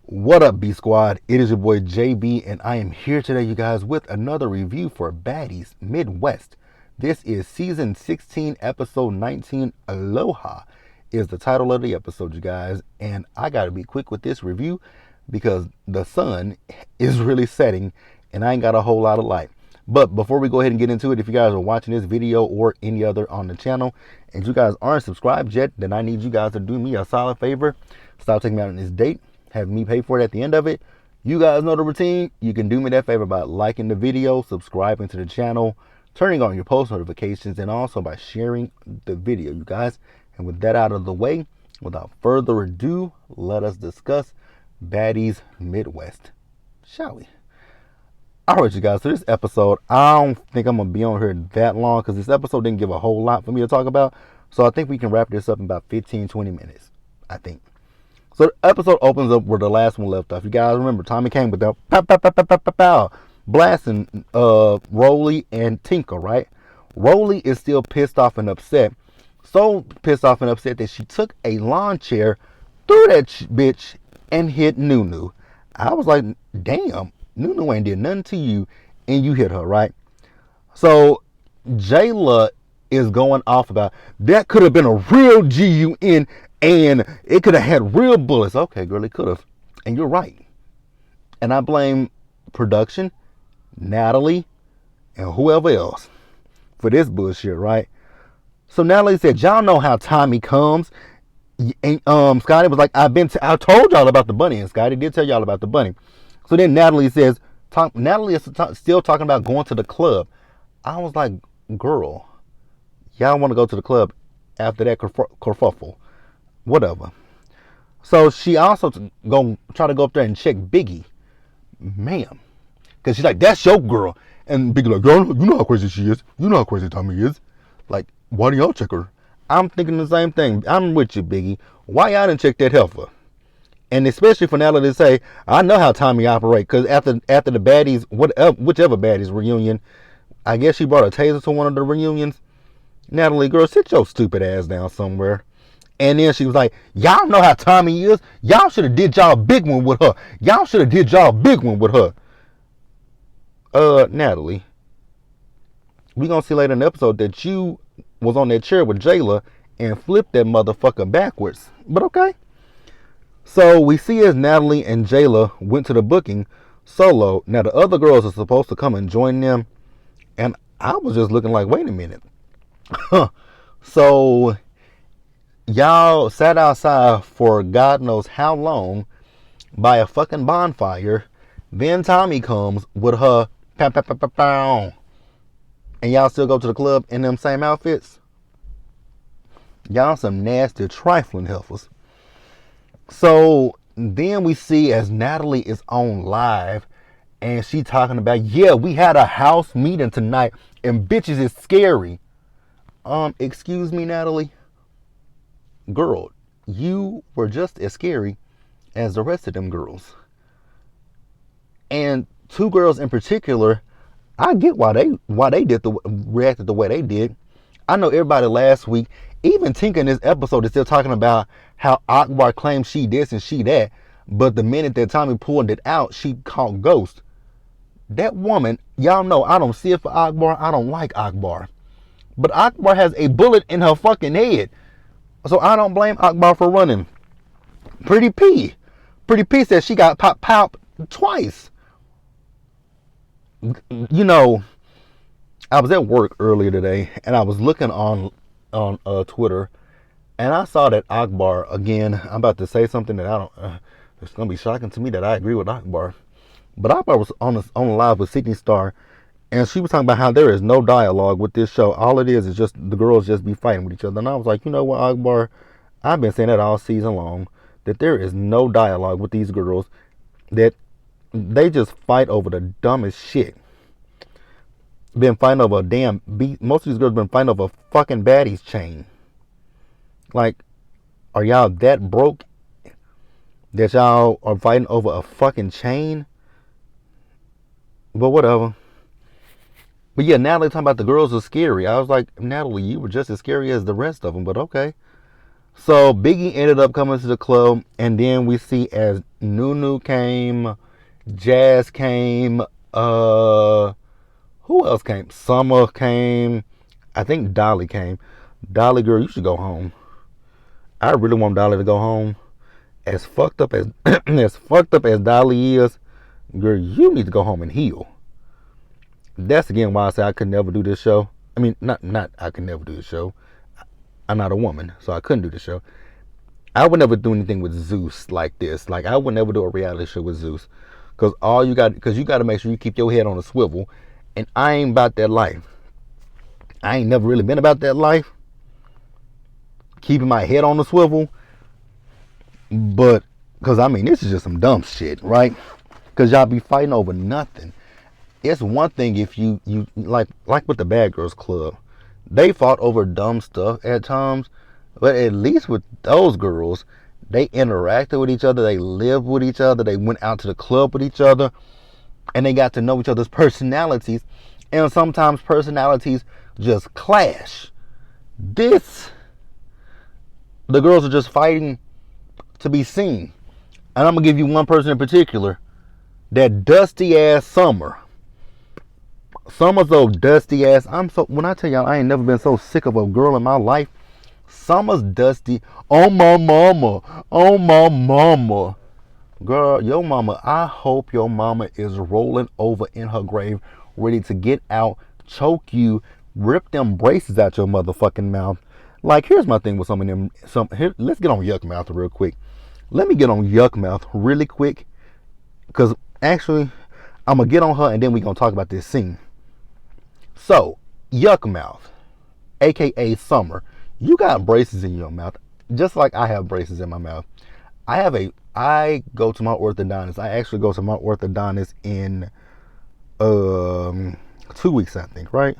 What up, B Squad? It is your boy JB, and I am here today, you guys, with another review for Baddies Midwest. This is season 16, episode 19. Aloha is the title of the episode, you guys. And I gotta be quick with this review because the sun is really setting and I ain't got a whole lot of light. But before we go ahead and get into it, if you guys are watching this video or any other on the channel and you guys aren't subscribed yet, then I need you guys to do me a solid favor. Stop taking me out on this date. Have me pay for it at the end of it. You guys know the routine. You can do me that favor by liking the video, subscribing to the channel, turning on your post notifications, and also by sharing the video, you guys. And with that out of the way, without further ado, let us discuss Baddies Midwest, shall we? Alright, you guys, so this episode, I don't think I'm going to be on here that long because this episode didn't give a whole lot for me to talk about. So I think we can wrap this up in about 15-20 minutes, I think. So the episode opens up where the last one left off. You guys remember Tommy came with that pow, pow, pow, pow, pow, pow, pow, blasting Rolly and Tinker, right? Rolly is still pissed off and upset. So pissed off and upset that she took a lawn chair, threw that bitch, and hit Nunu. I was like, damn, Nunu ain't did nothing to you, and you hit her, right? So Jayla is going off about, that could have been a real GUN, and it could have had real bullets. Okay, girl, it could have. And you're right. And I blame production, Natalie, and whoever else for this bullshit, right? So Natalie said, y'all know how Tommy comes. And Scotty was like, I told y'all about the bunny. And Scotty did tell y'all about the bunny. So then Natalie says, Natalie is still talking about going to the club. I was like, girl, y'all want to go to the club after that kerfuffle. Whatever. So she also try to go up there and check Biggie. Ma'am. Because she's like, that's your girl. And Biggie like, girl, you know how crazy she is. You know how crazy Tommy is. Like, why do y'all check her? I'm thinking the same thing. I'm with you, Biggie. Why y'all didn't check that heifer? And especially for Natalie to say, I know how Tommy operates. Because after the Baddies, whichever Baddies reunion, I guess she brought a taser to one of the reunions. Natalie, girl, sit your stupid ass down somewhere. And then she was like, y'all know how Tommy is. Y'all should have did y'all a big one with her. Y'all should have did y'all a big one with her. Natalie, we gonna see later in the episode that you was on that chair with Jayla and flipped that motherfucker backwards. But okay. So we see as Natalie and Jayla went to the booking solo. Now the other girls are supposed to come and join them. And I was just looking like, wait a minute. So y'all sat outside for God knows how long by a fucking bonfire. Then Tommy comes with her pow, pow, pow, pow, pow, and y'all still go to the club in them same outfits. Y'all some nasty trifling heifers. So then we see as Natalie is on live and she talking about, yeah, we had a house meeting tonight and bitches is scary. Excuse me, Natalie. Girl, you were just as scary as the rest of them girls. And two girls in particular, I get why they reacted the way they did. I know everybody last week, even Tinka in this episode is still talking about how Akbar claimed she this and she that, but the minute that Tommy pulled it out, she called ghost. That woman, y'all know I don't see it for Akbar. I don't like Akbar. But Akbar has a bullet in her fucking head. So I don't blame Akbar for running. Pretty P said she got pop twice. You know, I was at work earlier today and I was looking on Twitter and I saw that Akbar, again, I'm about to say something that it's going to be shocking to me that I agree with Akbar. But Akbar was on live with Sydney Star and she was talking about how there is no dialogue with this show. All it is just the girls just be fighting with each other. And I was like, you know what, Akbar? I've been saying that all season long, that there is no dialogue with these girls, that they just fight over the dumbest shit. Been fighting over a damn beat. Most of these girls been fighting over a fucking Baddies chain. Like, are y'all that broke that y'all are fighting over a fucking chain? But whatever. But yeah, Natalie talking about the girls are scary. I was like, Natalie, you were just as scary as the rest of them, but okay. So Biggie ended up coming to the club, and then we see as Nunu came, Jazz came, who else came? Summer came. I think Dolly came. Dolly, girl, you should go home. I really want Dolly to go home. As fucked up as as fucked up as Dolly is, girl, you need to go home and heal. That's again why I say I could never do this show. I mean, not I could never do this show. I'm not a woman, so I couldn't do the show. I would never do anything with Zeus like this. Like I would never do a reality show with Zeus, because you got to make sure you keep your head on a swivel, and I ain't about that life. I ain't never really been about that life, keeping my head on the swivel. But because I mean, this is just some dumb shit, right? Because y'all be fighting over nothing. It's one thing if you like with the Bad Girls Club, they fought over dumb stuff at times, but at least with those girls, they interacted with each other, they lived with each other, they went out to the club with each other, and they got to know each other's personalities, and sometimes personalities just clash. This, the girls are just fighting to be seen. And I'm gonna give you one person in particular, that dusty ass Summer. Summer's so dusty ass. When I tell y'all I ain't never been so sick of a girl in my life. Summer's dusty. Oh my mama. Oh my mama. Girl, your mama, I hope your mama is rolling over in her grave, ready to get out, choke you, rip them braces out your motherfucking mouth. Like, here's my thing with some of them. Let's get on Yuck Mouth real quick. Let me get on Yuck Mouth really quick, because actually, I'm going to get on her and then we're going to talk about this scene. So, Yuck Mouth, aka Summer, you got braces in your mouth, just like I have braces in my mouth. I go to my orthodontist. I actually go to my orthodontist in 2 weeks, I think, right?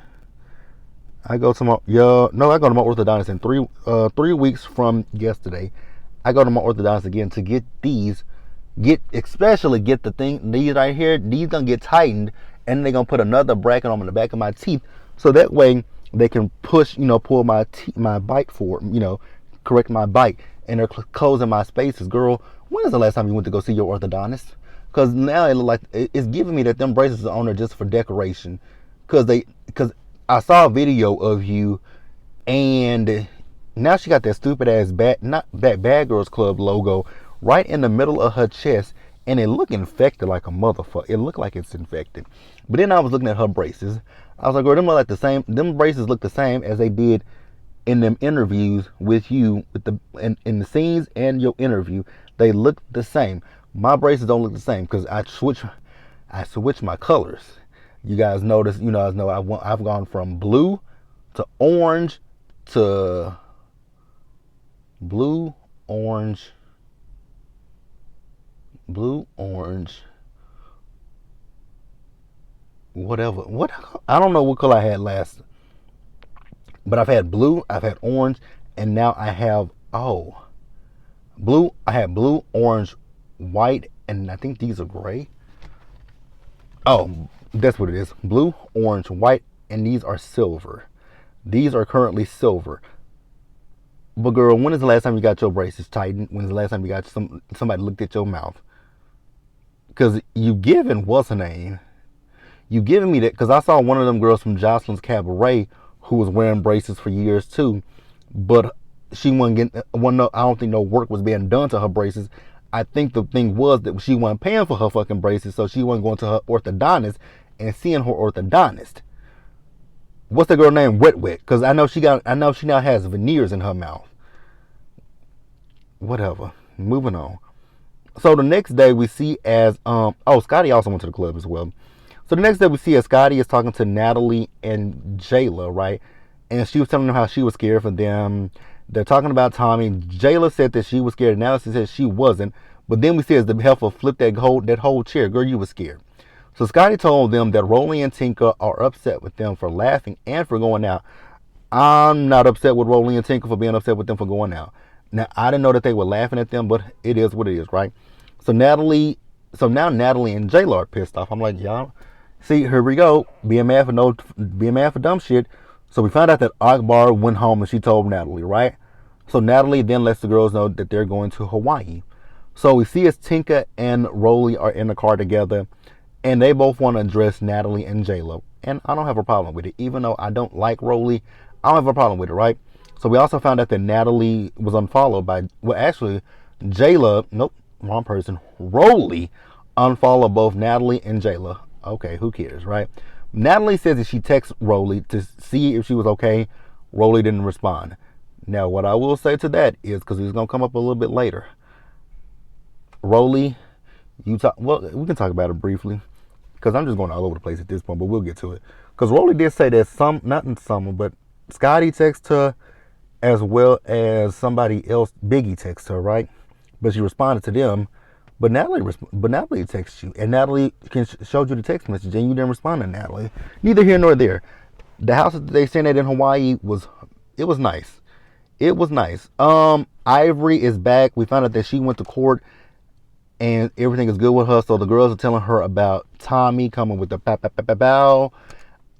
I go to my orthodontist in 3 weeks from yesterday. I go to my orthodontist again to get these, especially get these right here. These gonna get tightened, and they're gonna put another bracket on the back of my teeth, so that way they can push, pull my bite forward, correct my bite, and they're closing my spaces. Girl, when is the last time you went to go see your orthodontist? Because now it look like it's giving me that them braces are on there just for decoration. Because I saw a video of you, and now she got that stupid ass Bad Girls Club logo right in the middle of her chest, and it look infected like a motherfucker. It looked like it's infected. But then I was looking at her braces. I was like, girl, them look like the same. Them braces look the same as they did in them interviews with you, in the scenes and your interview. They look the same. My braces don't look the same because I switch my colors. You guys notice, I've gone from blue to orange to blue, orange, whatever. I don't know what color I had last, but I've had blue, I've had orange, and now I have blue. I had blue, orange, white, and I think these are gray. Oh, that's what it is. Blue, orange, white, and these are silver. These are currently silver. But girl, when is the last time you got your braces tightened? When is the last time you got somebody looked at your mouth? Because you giving, what's her name? You giving me that, because I saw one of them girls from Jocelyn's Cabaret who was wearing braces for years too, but she wasn't getting, I don't think no work was being done to her braces. I think the thing was that she wasn't paying for her fucking braces, so she wasn't going to her orthodontist and seeing her orthodontist. What's the girl name? Wet Wet, because I know she now has veneers in her mouth. Whatever. Moving on. So the next day we see as Scotty also went to the club as well. So the next day we see as Scotty is talking to Natalie and Jayla, right? And she was telling them how she was scared for them. They're talking about Tommy. Jayla said that she was scared. Natalie said she wasn't. But then we see as the heifer flipped that whole chair. Girl, you was scared. So Scotty told them that Rolly and Tinker are upset with them for laughing and for going out. I'm not upset with Rolly and Tinker for being upset with them for going out. Now, I didn't know that they were laughing at them, but it is what it is, right? So now Natalie and Jayla are pissed off. I'm like, y'all, see, here we go. Being mad for dumb shit. So we found out that Akbar went home and she told Natalie, right? So Natalie then lets the girls know that they're going to Hawaii. So we see as Tinka and Rolly are in the car together, and they both want to address Natalie and J-Lo. And I don't have a problem with it. Even though I don't like Rolly, I don't have a problem with it, right? So we also found out that Natalie was unfollowed by, well, actually, J-Lo, nope, wrong person, Rolly unfollowed both Natalie and J-Lo. Okay, who cares, right? Natalie says that she texted Rolly to see if she was okay. Rolly didn't respond. Now, what I will say to that is, because it's going to come up a little bit later, Rolly, well, we can talk about it briefly, because I'm just going all over the place at this point, but we'll get to it. Because Rolly did say that not in summer, but Scotty texted her as well as somebody else, Biggie texted her, right? But she responded to them. But Natalie texted you, and Natalie showed you the text message, and you didn't respond to Natalie. Neither here nor there. The house that they stayed at in Hawaii was nice. It was nice. Ivory is back. We found out that she went to court and everything is good with her. So the girls are telling her about Tommy coming with the bow.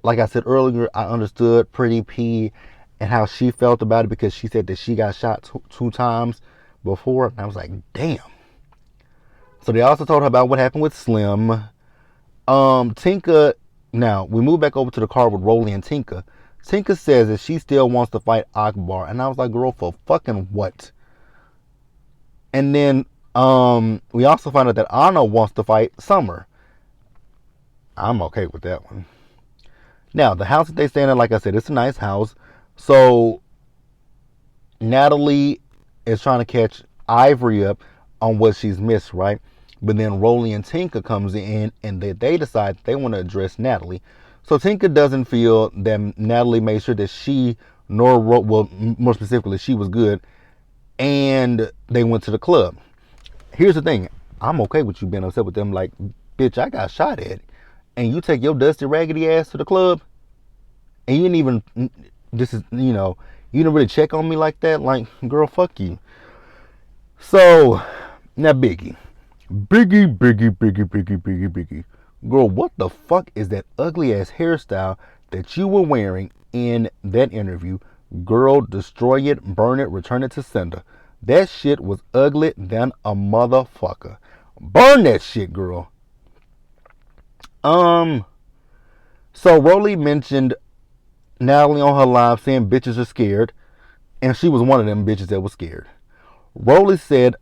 Like I said earlier, I understood Pretty P and how she felt about it, because she said that she got shot two times before. And I was like, damn. So they also told her about what happened with Slim. Tinka, now we move back over to the car with Rolly and Tinka. Tinka says that she still wants to fight Akbar. And I was like, girl, for fucking what? And then we also found out that Anna wants to fight Summer. I'm okay with that one. Now, the house that they stay in, like I said, it's a nice house. So Natalie is trying to catch Ivory up on what she's missed, right? But then Rolly and Tinka comes in, and they decide they want to address Natalie. So Tinka doesn't feel that Natalie made sure that she, well, more specifically, she was good, and they went to the club. Here's the thing. I'm okay with you being upset with them. Like, bitch, I got shot at, and you take your dusty, raggedy ass to the club, and you didn't even, you didn't really check on me like that. Like, girl, fuck you. So, now Biggie. Girl, what the fuck is that ugly ass hairstyle that you were wearing in that interview? Girl, destroy it, burn it, return it to sender. That shit was ugly than a motherfucker. Burn that shit, girl. So Rolly mentioned Natalie on her live saying bitches are scared, and she was one of them bitches that was scared. Rolly said,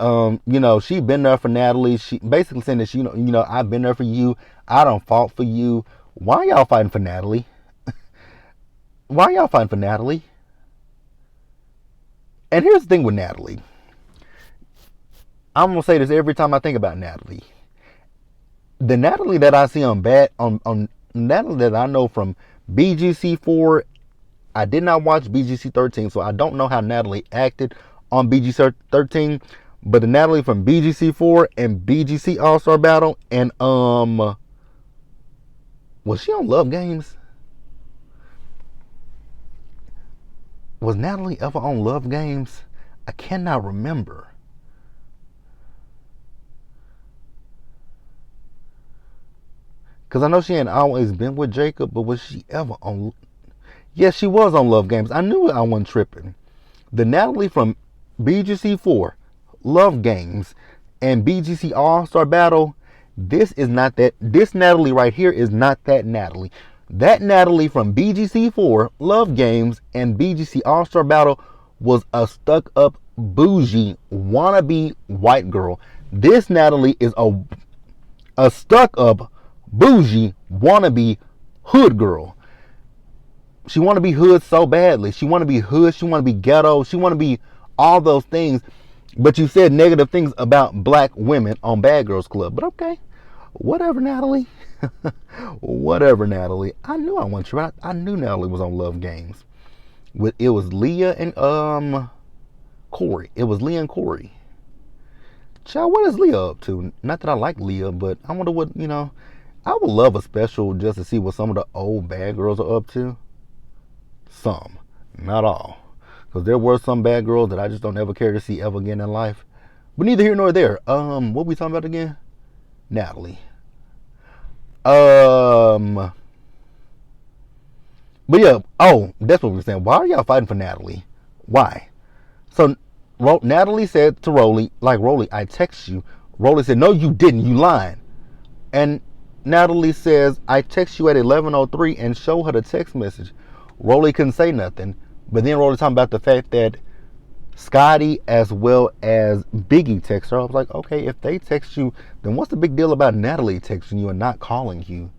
she been there for Natalie. She basically saying that I've been there for you. I don't fought for you. Why y'all fighting for Natalie? Why y'all fighting for Natalie? And here's the thing with Natalie. I'm gonna say this every time I think about Natalie. The Natalie that I see on Natalie that I know from BGC4. I did not watch BGC13, so I don't know how Natalie acted on BGC13. But the Natalie from BGC4 and BGC All-Star Battle, and was she on Love Games? Was Natalie ever on Love Games? I cannot remember. Because I know she hadn't always been with Jacob, but was she ever on... Yes, she was on Love Games. I knew I wasn't tripping. The Natalie from BGC4, Love Games, and BGC All-Star Battle, this is not that. This Natalie right here is not that Natalie. That Natalie from BGC4, Love Games, and BGC All-Star Battle was a stuck-up, bougie, wannabe white girl. This Natalie is a stuck-up, bougie, wannabe hood girl. She want to be hood so badly. She want to be hood. She want to be ghetto. She want to be all those things. But you said negative things about black women on Bad Girls Club. But okay. Whatever, Natalie. Whatever, Natalie. I knew I wasn't sure. I knew Natalie was on Love Games. It was Leah and Corey. It was Leah and Corey. Child, what is Leah up to? Not that I like Leah, but I wonder what, I would love a special just to see what some of the old bad girls are up to. Some, not all. Because there were some bad girls that I just don't ever care to see ever again in life. But neither here nor there. What we talking about again? Natalie. But yeah, that's what we were saying. Why are y'all fighting for Natalie? Why? So Natalie said to Rolly, like, Rolly, I text you. Rolly said, no, you didn't. You lying. And Natalie says, I text you at 11:03 and show her the text message. Rolly couldn't say nothing. But then Rolly talking about the fact that Scotty as well as Biggie text her. I was like, okay, if they text you, then what's the big deal about Natalie texting you and not calling you?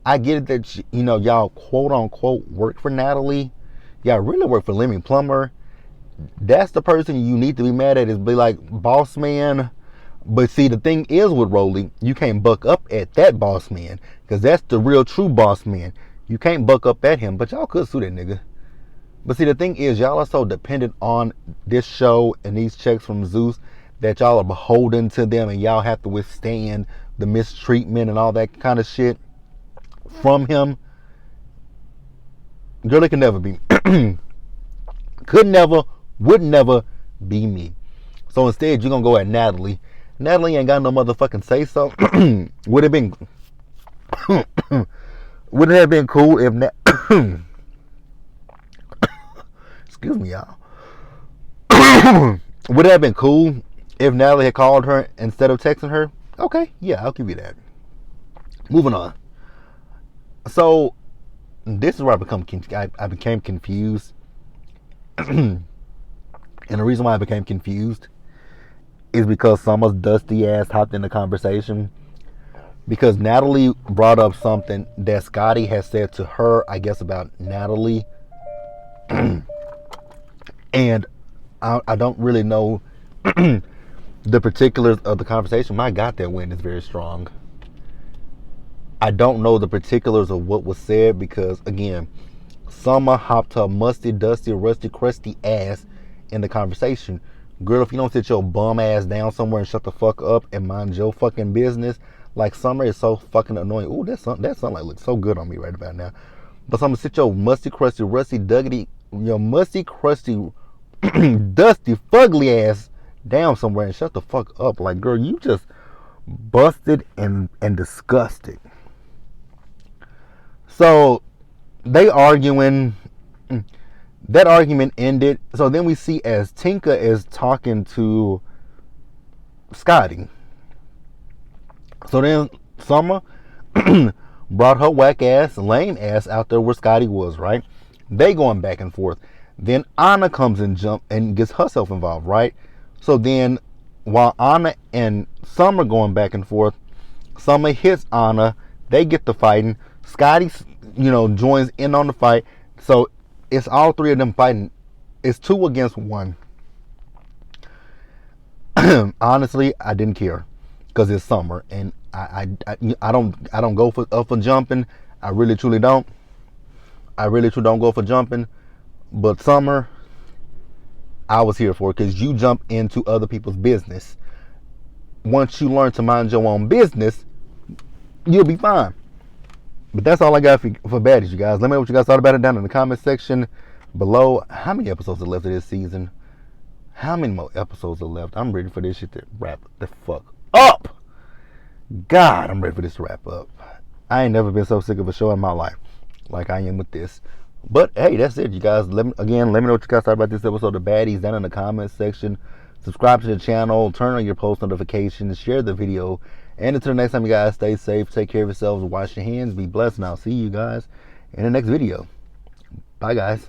I get it that, y'all quote unquote work for Natalie. Y'all really work for Lemmy Plummer. That's the person you need to be mad at, is be like, boss man. But see, the thing is with Rolly, you can't buck up at that boss man, because that's the real true boss man. You can't buck up at him, but y'all could sue that nigga. But see, the thing is, y'all are so dependent on this show and these checks from Zeus that y'all are beholden to them, and y'all have to withstand the mistreatment and all that kind of shit from him. Girl, it could never be. Could never, would never be me. So instead, you're going to go at Natalie. Natalie ain't got no motherfucking say so. Would it been... Would it have been cool if... Excuse me, y'all. Would it have been cool if Natalie had called her instead of texting her? Okay, yeah, I'll give you that. Moving on. So, this is where I became confused. And the reason why I became confused is because Summer's dusty ass hopped in the conversation. Because Natalie brought up something that Scotty has said to her, I guess, about Natalie. And I don't really know the particulars of the conversation. My God, that wind is very strong. I don't know the particulars of what was said because, again, Summer hopped her musty, dusty, rusty, crusty ass in the conversation. Girl, if you don't sit your bum ass down somewhere and shut the fuck up and mind your fucking business, like, Summer is so fucking annoying. Ooh, that sunlight looks so good on me right about now. But Summer, sit your musty, crusty, rusty, your musty, crusty, dusty, fugly ass down somewhere and shut the fuck up. Like, girl, you just busted and disgusted. So they arguing. That argument ended. So then we see as Tinka is talking to Scotty. So then Summer brought her whack ass, lame ass out there where Scotty was, right? They going back and forth. Then Anna comes and gets herself involved, right? So then while Anna and Summer going back and forth, Summer hits Anna. They get to fighting. Scotty, joins in on the fight. So it's all three of them fighting. It's 2 against 1. Honestly, I didn't care because it's Summer, and I don't go for jumping. I really truly don't. I really truly don't go for jumping. But Summer, I was here for, because you jump into other people's business. Once you learn to mind your own business, you'll be fine. But that's all I got for Baddies, you guys. Let me know what you guys thought about it down in the comment section below. How many episodes are left of this season? How many more episodes are left? I'm ready for this shit to wrap the fuck up. God, I'm ready for this to wrap up. I ain't never been so sick of a show in my life like I am with this. But hey, that's it, you guys. Let me know what you guys thought about this episode of Baddies down in the comment section. Subscribe to the channel, turn on your post notifications, share the video. And until the next time, you guys, stay safe, take care of yourselves, wash your hands, be blessed, and I'll see you guys in the next video. Bye, guys.